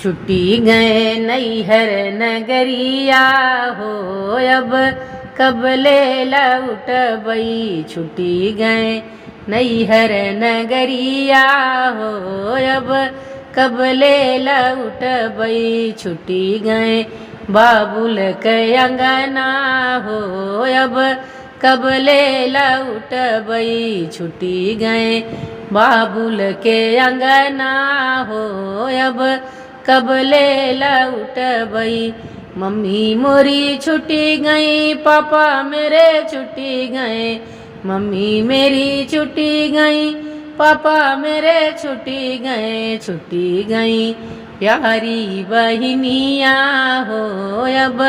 छुट्टी गए नैहर नगरिया हो, अब कब ले लौटबई। छुट्टी गए नैहर नगरिया हो, अब कब ले लौटबई। छुट्टी गए बाबुल के अंगना हो, अब कब ले लौटबई। छुट्टी गए बाबुल के अंगना हो, अब कब ले लौटबई। मम्मी मोरी छुट्टी गई, पापा मेरे छुट्टी गए। मम्मी मेरी छुट्टी गई, पापा मेरे छुट्टी गए। छुट्टी गई प्यारी बहिनिया हो, अब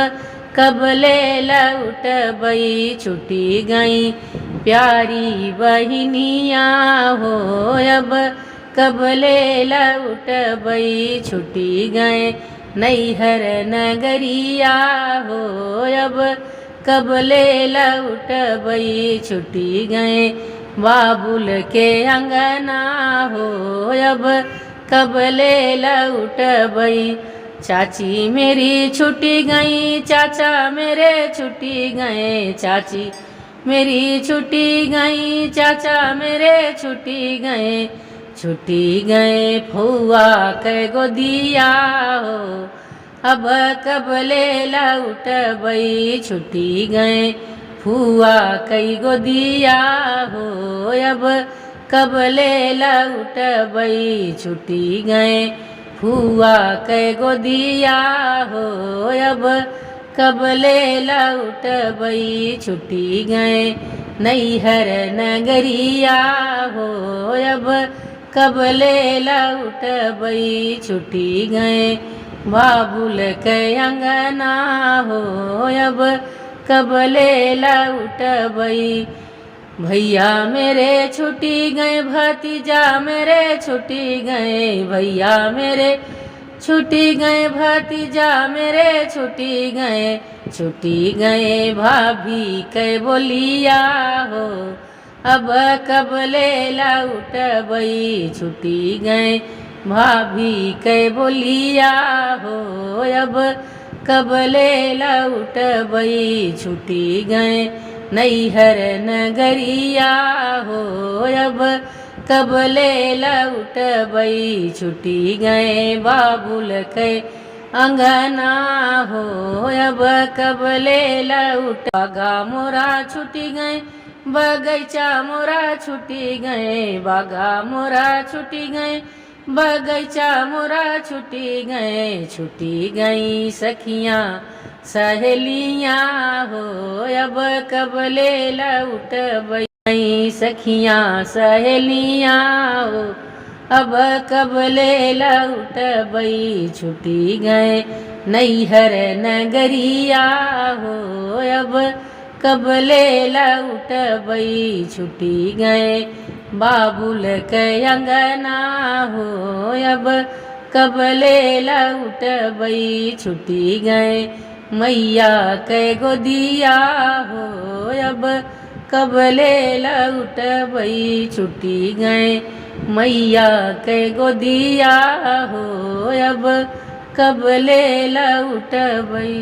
कब ले लौटबई। छुट्टी गई प्यारी बहिनिया हो, अब कब ले लौटबई। छुट्टी गए नैहर नगरिया हो, अब कब ले लौटबई। छुट्टी गए बाबुल के अंगना हो, अब कब ले लौटबई। चाची मेरी छुट्टी गई, चाचा मेरे छुट्टी गए। चाची मेरी छुट्टी गई, चाचा मेरे छुट्टी गए। छुट्टी गए फुआ के गोदिया हो, अब कब ले लौटबई। छुट्टी गए फुआ कई गोदिया हो, अब कब ले लौटबई। छुट्टी गए फुआ के गोदिया हो, अब कब ले लौटबई। छुट्टी गए नैहर नगरिया हो, अब कब ले लौटबई। छुट्टी गए बाबुल के अंगना हो, अब कब ले लौटबई। भैया मेरे छुट्टी गए, भतीजा मेरे छुट्टी गए। भैया मेरे छुट्टी गए, भतीजा मेरे छुट्टी गए। छुट्टी गए भाभी के बोलिया हो, अब कब ले लौटबई। छुट्टी गए भाभी के बोलिया हो, अब कब ले लौटबई। छुट्टी गए नैहर नगरिया हो, अब कब ले लौटबई। छुट्टी गए बाबुल के अंगना हो, अब कब ले लौट। बागा मोरा छुट्टी गए, बगैचा मोरा छुट्टी गए। बागा मोरा छुट्टी गए, बगैचा मोरा छुट्टी गए। छुट्टी गई सखियाँ सहेलियाँ हो, अब कब ले लौटबई। सखियाँ सहेलियाँ हो, अब कब ले लौटबई। छुट्टी गए नैहर नगरिया हो, अब कब ले लौटबई। छुट्टी गए बाबुल के अंगना हो, अब कब ले लौटबई। छुट्टी गए मैया के गोदिया हो, अब कब ले लौटबई। छुट्टी गए मैया के गोदिया हो, अब कब ले लौटबई।